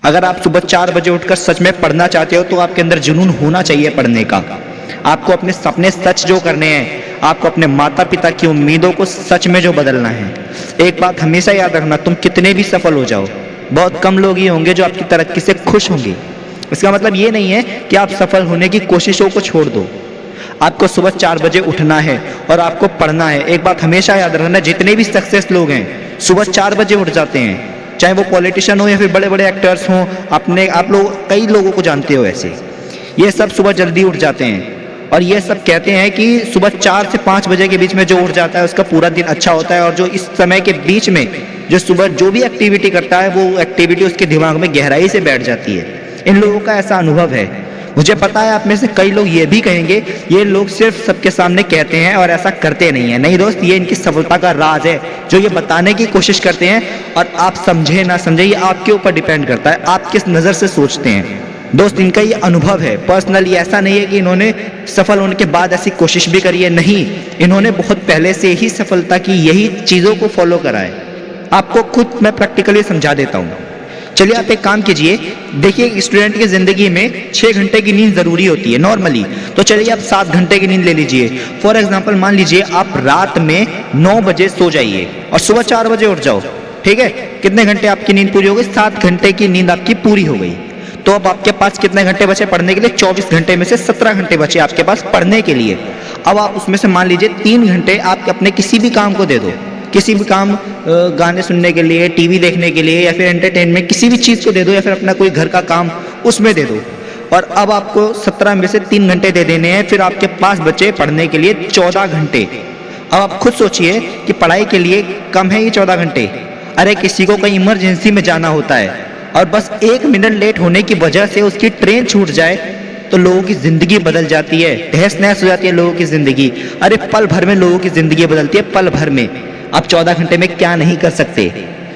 अगर आप सुबह 4 बजे उठकर सच में पढ़ना चाहते हो तो आपके अंदर जुनून होना चाहिए पढ़ने का। आपको अपने सपने सच जो करने हैं, आपको अपने माता पिता की उम्मीदों को सच में जो बदलना है। एक बात हमेशा याद रखना, तुम कितने भी सफल हो जाओ, बहुत कम लोग ही होंगे जो आपकी तरक्की से खुश होंगे। इसका मतलब ये नहीं है कि आप सफल होने की कोशिशों को छोड़ दो। आपको सुबह 4 बजे उठना है और आपको पढ़ना है। एक बात हमेशा याद रखना, जितने भी सक्सेस लोग हैं सुबह 4 बजे उठ जाते हैं, चाहे वो पॉलिटिशियन हो या फिर बड़े बड़े एक्टर्स हों। आप लोग कई लोगों को जानते हो ऐसे, ये सब सुबह जल्दी उठ जाते हैं और ये सब कहते हैं कि सुबह 4 से 5 बजे के बीच में जो उठ जाता है उसका पूरा दिन अच्छा होता है, और जो इस समय के बीच में जो सुबह जो भी एक्टिविटी करता है वो एक्टिविटी उसके दिमाग में गहराई से बैठ जाती है। इन लोगों का ऐसा अनुभव है। मुझे पता है आप में से कई लोग ये भी कहेंगे ये लोग सिर्फ सबके सामने कहते हैं और ऐसा करते नहीं है। नहीं दोस्त, ये इनकी सफलता का राज है जो ये बताने की कोशिश करते हैं, और आप समझे ना समझे ये आपके ऊपर डिपेंड करता है, आप किस नज़र से सोचते हैं। दोस्त, इनका ये अनुभव है पर्सनली, ऐसा नहीं है कि इन्होंने सफल होने के बाद ऐसी कोशिश भी करी है, नहीं, इन्होंने बहुत पहले से ही सफलता की यही चीज़ों को फॉलो करा है। आपको खुद मैं प्रैक्टिकली समझा देता हूँ। चलिए आप एक काम कीजिए, देखिए एक स्टूडेंट की ज़िंदगी में 6 घंटे की नींद ज़रूरी होती है नॉर्मली, तो चलिए आप 7 घंटे की नींद ले लीजिए। फॉर एग्जांपल मान लीजिए आप रात में 9 बजे सो जाइए और सुबह 4 बजे उठ जाओ, ठीक है। कितने घंटे आपकी नींद पूरी हो गई? 7 घंटे की नींद आपकी पूरी हो गई। तो अब आपके पास कितने घंटे बचे पढ़ने के लिए? 24 घंटे में से 17 घंटे बचे आपके पास पढ़ने के लिए। अब आप उसमें से मान लीजिए 3 घंटे आप अपने किसी भी काम को दे दो, किसी भी काम, गाने सुनने के लिए, टीवी देखने के लिए, या फिर एंटरटेनमेंट किसी भी चीज़ को दे दो, या फिर अपना कोई घर का काम उसमें दे दो। और अब आपको 17 में से 3 घंटे दे देने हैं, फिर आपके पास बचे पढ़ने के लिए 14 घंटे। अब आप खुद सोचिए कि पढ़ाई के लिए कम है ये 14 घंटे। अरे किसी को कहीं इमरजेंसी में जाना होता है और बस 1 मिनट लेट होने की वजह से उसकी ट्रेन छूट जाए तो लोगों की ज़िंदगी बदल जाती है, तहस नहस हो जाती है लोगों की ज़िंदगी। अरे पल भर में लोगों की ज़िंदगी बदलती है, पल भर में। आप 14 घंटे में क्या नहीं कर सकते।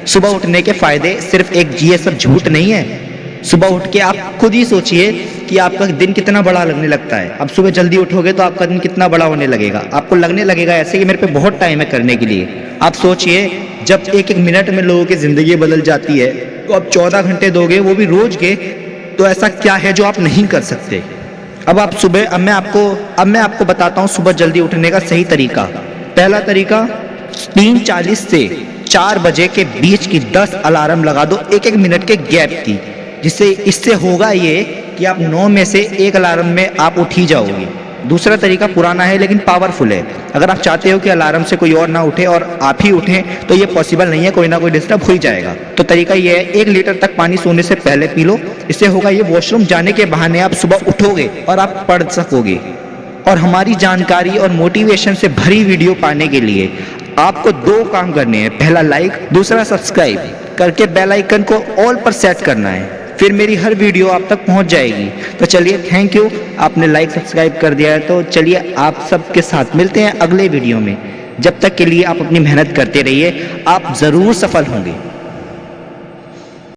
सुबह उठने के फायदे सिर्फ एक, ये सब झूठ नहीं है। सुबह उठ के आप खुद ही सोचिए कि आपका दिन कितना बड़ा लगने लगता है। आप सुबह जल्दी उठोगे तो आपका दिन कितना बड़ा होने लगेगा। आपको लगने लगेगा ऐसे कि मेरे पे बहुत टाइम है करने के लिए। आप सोचिए जब 1-1 मिनट में लोगों की ज़िंदगी बदल जाती है, तो आप 14 घंटे दोगे, वो भी रोज के, तो ऐसा क्या है जो आप नहीं कर सकते। अब मैं आपको बताता हूँ सुबह जल्दी उठने का सही तरीका। पहला तरीका, 3:40 से 4 बजे के बीच की 10 अलार्म लगा दो, 1-1 मिनट के गैप की, जिससे इससे होगा ये कि आप 9 में से 1 अलार्म में आप उठ ही जाओगे। दूसरा तरीका पुराना है लेकिन पावरफुल है। अगर आप चाहते हो कि अलार्म से कोई और ना उठे और आप ही उठें तो ये पॉसिबल नहीं है, कोई ना कोई डिस्टर्ब हो ही जाएगा। तो तरीका ये है, 1 लीटर तक पानी सोने से पहले पी लो। इससे होगा ये, वॉशरूम जाने के बहाने आप सुबह उठोगे और आप पढ़ सकोगे। और हमारी जानकारी और मोटिवेशन से भरी वीडियो पाने के लिए आपको 2 काम करने हैं। पहला लाइक, दूसरा सब्सक्राइब करके बेल आइकन को ऑल पर सेट करना है, फिर मेरी हर वीडियो आप तक पहुंच जाएगी। तो चलिए, थैंक यू, आपने लाइक सब्सक्राइब कर दिया है। तो चलिए आप सबके साथ मिलते हैं अगले वीडियो में। जब तक के लिए आप अपनी मेहनत करते रहिए, आप ज़रूर सफल होंगे।